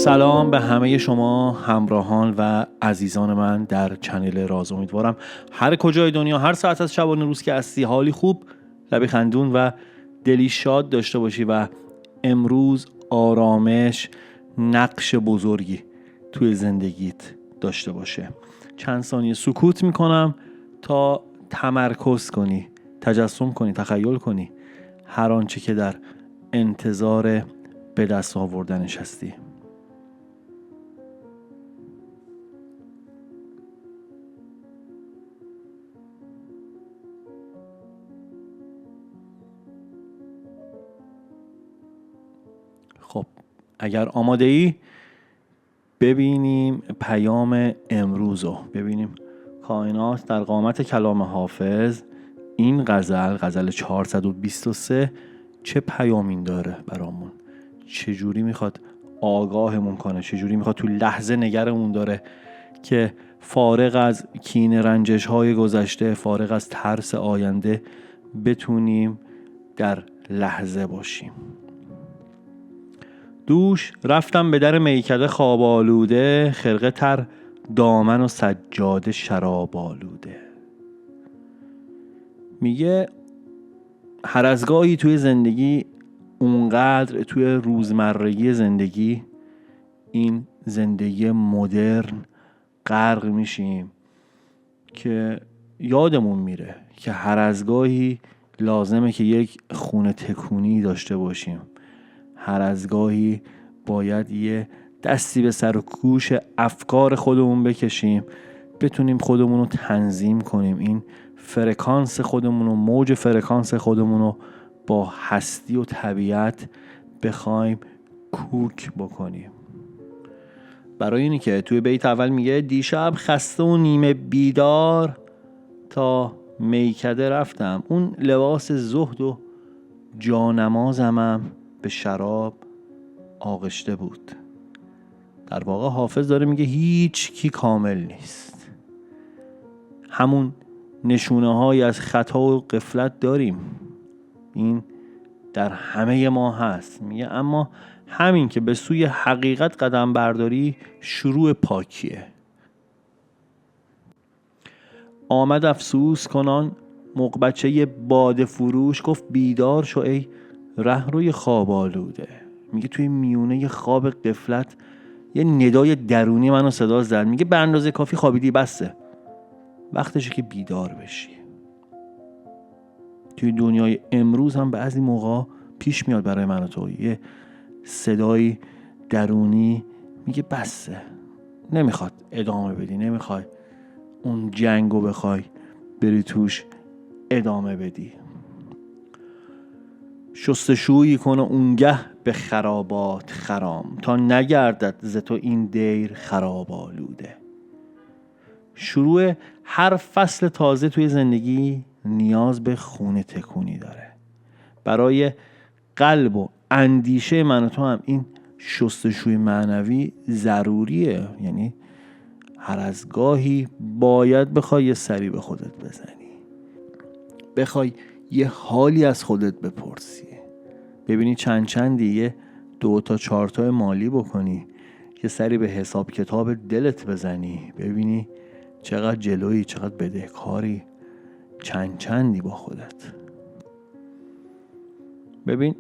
سلام به همه شما همراهان و عزیزان من در چنل راز. امیدوارم هر کجای دنیا هر ساعت از شبانه روز که هستی حالی خوب، لبی خندون و دلی شاد داشته باشی و امروز آرامش نقش بزرگی توی زندگیت داشته باشه. چند ثانیه سکوت میکنم تا تمرکز کنی، تجسم کنی، تخیل کنی هر آنچه که در انتظار به دست آوردنش هستی. خب اگر آماده ای ببینیم پیام امروز رو. ببینیم کائنات در قامت کلام حافظ این غزل 423 چه پیامین داره برامون، چجوری میخواد آگاهمون کنه، چجوری میخواد تو لحظه نگرمون داره که فارغ از کینه رنجش های گذشته، فارغ از ترس آینده بتونیم در لحظه باشیم. دوش رفتم به در میکده خواب آلوده، خرقه تر دامن و سجاده شراب آلوده. میگه هر از گاهی توی زندگی، اونقدر توی روزمرگی زندگی، این زندگی مدرن غرق میشیم که یادمون میره که هر از گاهی لازمه که یک خونه تکونی داشته باشیم. هر از گاهی باید یه دستی به سر و کوش افکار خودمون بکشیم، بتونیم خودمون رو تنظیم کنیم، این فرکانس خودمون و موج فرکانس خودمون رو با هستی و طبیعت بخوایم کوک بکنیم. برای اینی که توی بیت اول میگه دیشب خسته و نیمه بیدار تا میکده رفتم، اون لباس زهد و جانمازمم به شراب آغشته بود. در واقع حافظ داره میگه هیچ کی کامل نیست. همون نشونه های از خطا و غفلت داریم، این در همه ما هست. میگه اما همین که به سوی حقیقت قدم برداری شروع پاکیه. آمد افسوس کنان مغبچه باده فروش، گفت بیدار شو ای رهروی خواب آلوده. میگه توی میونه خواب غفلت یه ندای درونی منو صدا زد، میگه به اندازه کافی خوابیدی، بسه، وقتشه که بیدار بشی. توی دنیای امروز هم بعضی موقع پیش میاد برای من و تو یه صدای درونی میگه بسه، نمیخواد ادامه بدی، نمیخوای اون جنگو بخوای بری توش ادامه بدی. شستشویی کن و اونگه به خرابات خرام، تا نگردد ز تو این دیر خراب آلوده. شروع هر فصل تازه توی زندگی نیاز به خونه تکونی داره. برای قلب و اندیشه من و تو هم این شستشوی معنوی ضروریه. یعنی هر از گاهی باید بخوای یه سری به خودت بزنی، بخوای یه حالی از خودت بپرسی، ببینی چندی یه 2 تا 4 تا مالی بکنی، یه سری به حساب کتاب دلت بزنی، ببینی چقدر جلویی، چقدر بدهکاری، چندی با خودت. ببین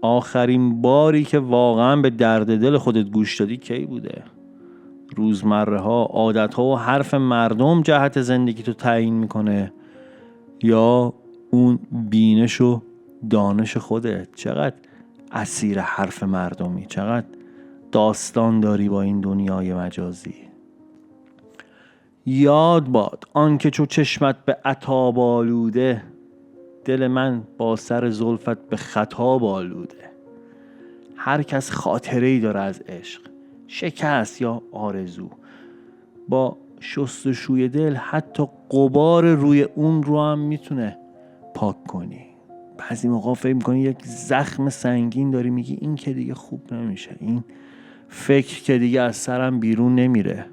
آخرین باری که واقعا به درد دل خودت گوش دادی کی بوده؟ روزمره ها، عادت ها و حرف مردم جهت زندگی تو تعیین میکنه یا اون بینش و دانش خودت؟ چقدر اسیر حرف مردمی، چقدر داستان داری با این دنیای مجازی. یاد باد آن که چو چشمت به عتاب آلوده، دل من با سر زلفت به خطاب آلوده. هر کس خاطره‌ای داره از عشق، شکست یا آرزو. با شستشوی دل حتی غبار روی اون رو هم میتونه پاک کنی. بعضی موقع فکر میکنی یک زخم سنگین داری، میگی این که دیگه خوب نمیشه، این فکر که دیگه از سرم بیرون نمیره.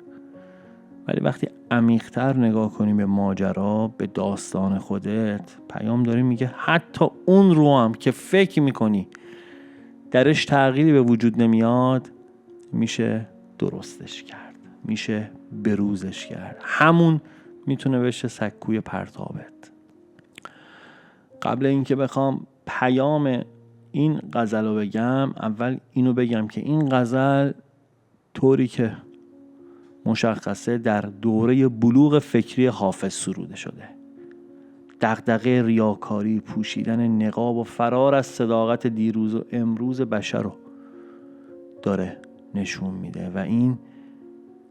ولی وقتی عمیق‌تر نگاه کنی به ماجرا، به داستان خودت، پیام داری میگه حتی اون رو هم که فکر میکنی درش تغییری به وجود نمیاد، میشه درستش کرد، میشه بروزش کرد. همون میتونه بشه سکوی پرتابت. قبل اینکه بخوام پیام این غزل رو بگم، اول اینو بگم که این غزل طوری که مشخصه در دوره بلوغ فکری حافظ سروده شده. دغدغه ریاکاری، پوشیدن نقاب و فرار از صداقت دیروز و امروز بشر رو داره نشون میده و این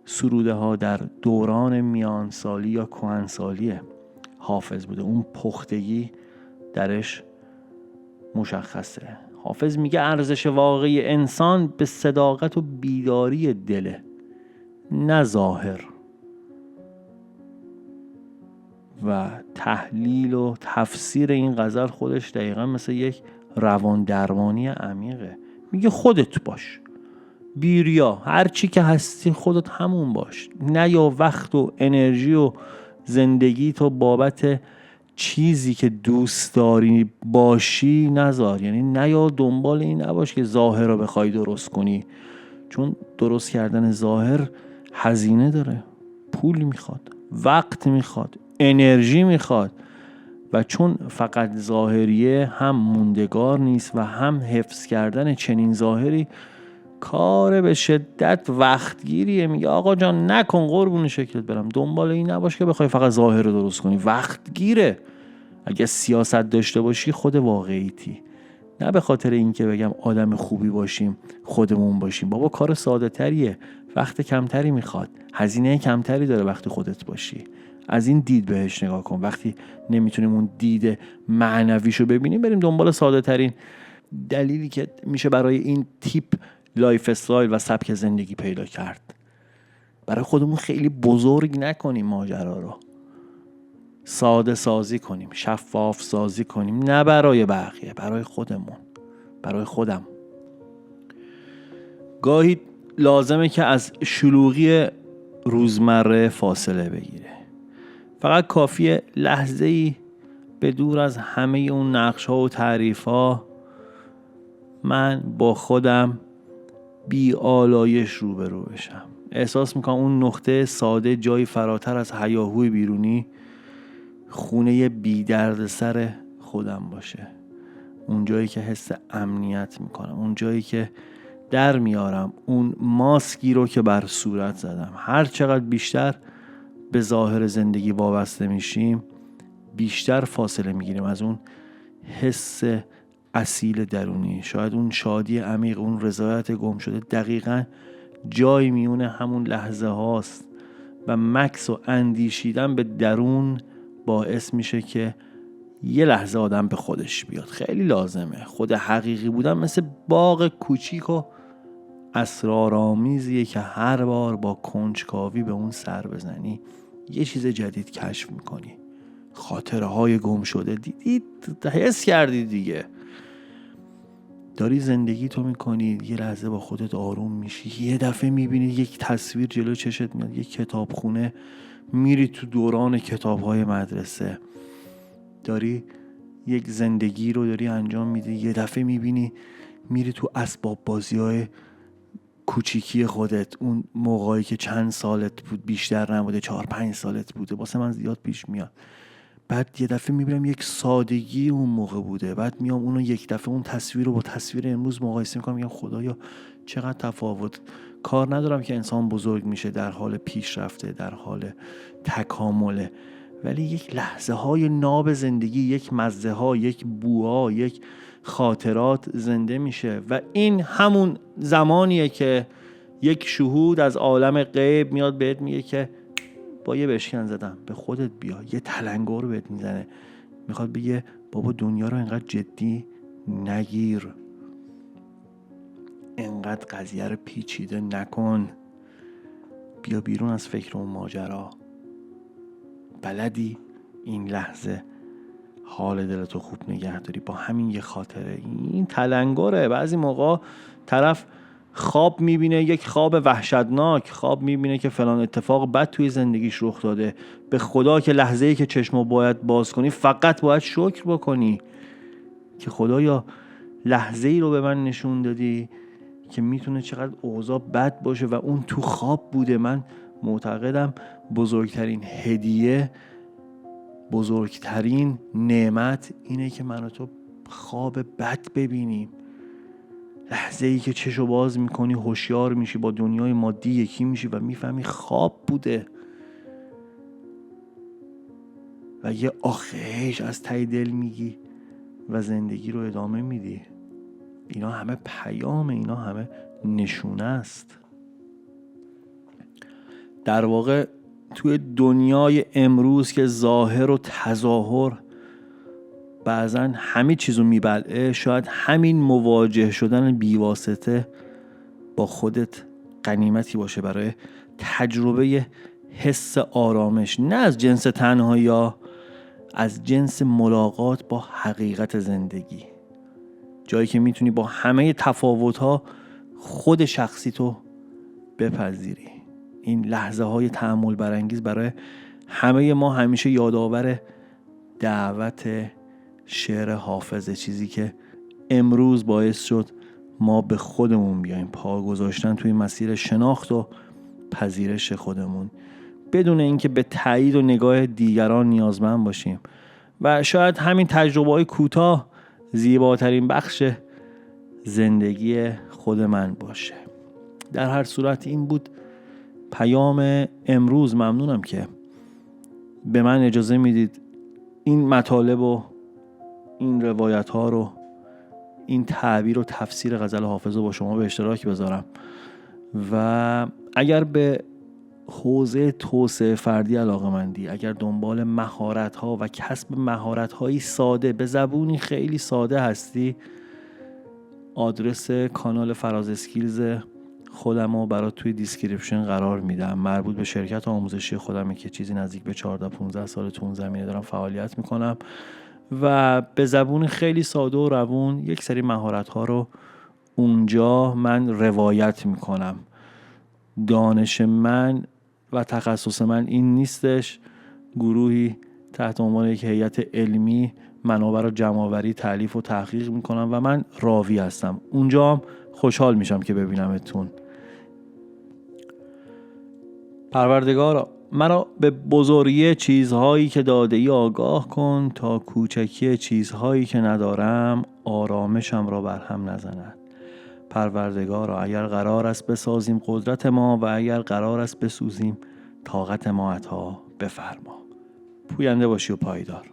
سروده ها در دوران میانسالی یا کهنسالی حافظ بوده. اون پختگی درش مشخصه. حافظ میگه ارزش واقعی انسان به صداقت و بیداری دله، نه ظاهر. و تحلیل و تفسیر این غزل خودش دقیقا مثل یک روان درمانی عمیقه. میگه خودت باش، بیریا، هر چی که هستی خودت همون باش. نه یا وقت و انرژی و زندگی تو بابت چیزی که دوست داری باشی نذار. یعنی نه یا دنبال این نباش که ظاهر رو بخوای درست کنی، چون درست کردن ظاهر هزینه داره، پول میخواد، وقت میخواد، انرژی میخواد و چون فقط ظاهریه هم موندگار نیست و هم حفظ کردن چنین ظاهری کار به شدت وقتگیریه. میگه آقا جان نکن، قربون شکلت برم، دنبال این نباش که بخوای فقط ظاهر رو درست کنی، وقتگیره. اگه سیاست داشته باشی خود واقعیتی، نه به خاطر اینکه بگم آدم خوبی باشیم خودمون باشیم. بابا کار ساده تریه، وقت کمتری میخواد، هزینه کمتری داره وقتی خودت باشی. از این دید بهش نگاه کن. وقتی نمیتونیم اون دید معنویشو ببینیم، بریم دنبال ساده ترین دلیلی که میشه برای این تیپ لایف استایل و سبک زندگی پیدا کرد. برای خودمون خیلی بزرگ نکنیم ماجرا رو، ساده سازی کنیم، شفاف سازی کنیم، نه برای بقیه، برای خودمون، برای خودم. گاهی لازمه که از شلوغی روزمره فاصله بگیره. فقط کافیه لحظه‌ای به دور از همه اون نقش‌ها و تعریف‌ها من با خودم بی آلایش روبرو بشم. احساس میکنم اون نقطه ساده جایی فراتر از هیاهوی بیرونی خونه بی درد سر خودم باشه. اون جایی که حس امنیت میکنم، اون جایی که در میارم اون ماسکی رو که بر صورت زدم. هر چقدر بیشتر به ظاهر زندگی وابسته میشیم، بیشتر فاصله میگیریم از اون حس اصیل درونی. شاید اون شادی عمیق، اون رضایت گم شده دقیقاً جای میونه همون لحظه هاست و مکث و اندیشیدن به درون باعث میشه که یه لحظه آدم به خودش بیاد. خیلی لازمه. خود حقیقی بودن مثل باغ کوچیک و اسرارآمیزیه که هر بار با کنجکاوی به اون سر بزنی یه چیز جدید کشف میکنی. خاطره های گم شده دیدید، حس کردی دیگه. داری زندگی تو میکنی، یه لحظه با خودت آروم میشی، یه دفعه میبینی یک تصویر جلو چشت میاد، یک کتابخونه، میری تو دوران کتابهای مدرسه، داری یک زندگی رو داری انجام میدی، یه دفعه میبینی میری تو اسباب بازی‌های کوچیکی خودت، اون موقعی که چند سالت بود، بیشتر نبوده، 4-5 سالت بوده، واسه من زیاد پیش میاد. بعد یه دفعه میبینم یک سادگی اون موقع بوده، بعد میام اونو یک دفعه اون تصویر رو با تصویر امروز مقایسه میکنم، میگم خدایا چقدر تفاوت. کار ندارم که انسان بزرگ میشه، در حال پیشرفته، در حال تکامله، ولی یک لحظه های ناب زندگی، یک مزه ها، یک بوها، یک خاطرات زنده میشه و این همون زمانیه که یک شهود از عالم غیب میاد بهت میگه که با یه بشکن زدم به خودت بیا، یه تلنگر بهت میزنه، میخواد بگه بابا دنیا رو اینقدر جدی نگیر، اینقدر قضیه رو پیچیده نکن، بیا بیرون از فکر اون ماجرا. بلدی این لحظه حال دلتو خوب نگه داری با همین یه خاطره. این تلنگره. بعضی موقع طرف خواب میبینه، یک خواب وحشتناک، خواب میبینه که فلان اتفاق بد توی زندگیش رخ داده، به خدا که لحظه‌ای که چشمو باید باز کنی فقط باید شکر بکنی که خدایا لحظه‌ای رو به من نشون دادی که میتونه چقدر اوضاع بد باشه و اون تو خواب بوده. من معتقدم بزرگترین هدیه، بزرگترین نعمت اینه که من و تو خواب بد ببینیم. لحظه ای که چشو باز میکنی هوشیار میشی، با دنیای مادی یکی میشی و میفهمی خواب بوده و یه آخیش از ته دل میگی و زندگی رو ادامه میدی. اینا همه پیامه، اینا همه نشونه است. در واقع توی دنیای امروز که ظاهر و تظاهر بعضن همه چیزو میبلعه، شاید همین مواجه شدن بیواسطه با خودت غنیمتی باشه برای تجربه حس آرامش، نه از جنس تنهایی یا از جنس ملاقات با حقیقت زندگی، جایی که میتونی با همه تفاوت‌ها خود شخصی تو بپذیری. این لحظه های تأمل برانگیز برای همه ما همیشه یادآور دعوت شعر حافظه، چیزی که امروز باعث شد ما به خودمون بیایم، پا گذاشتن توی مسیر شناخت و پذیرش خودمون بدون اینکه به تایید و نگاه دیگران نیازمند باشیم. و شاید همین تجربه‌های کوتاه زیباترین بخش زندگی خود من باشه. در هر صورت این بود پیام امروز. ممنونم که به من اجازه میدید این مطالب و این روایت ها رو، این تعبیر و تفسیر غزل حافظ رو با شما به اشتراک بذارم. و اگر به حوزه توسعه فردی علاقه‌مندی، اگر دنبال مهارت ها و کسب مهارت هایی ساده به زبونی خیلی ساده هستی، آدرس کانال فراز اسکیلز خودم رو برات توی دیسکریپشن قرار میدم. مربوط به شرکت آموزشی خودمه که چیزی نزدیک به 14-15 سال تو اون زمینه دارم فعالیت میکنم و به زبون خیلی ساده و روون یک سری مهارت ها رو اونجا من روایت میکنم. دانش من و تخصص من این نیستش. گروهی تحت عنوان یک هیئت علمی منابع رو جمع‌آوری، تالیف و تحقیق میکنم و من راوی هستم. اونجا هم خوشحال میشم که ببینمتون. پروردگارا مرا به بزرگی چیزهایی که داده ای آگاه کن، تا کوچکی چیزهایی که ندارم آرامشم را برهم نزند. پروردگارا اگر قرار است بسازیم قدرت ما و اگر قرار است بسوزیم طاقت ما عطا بفرما. پوینده باشی و پایدار.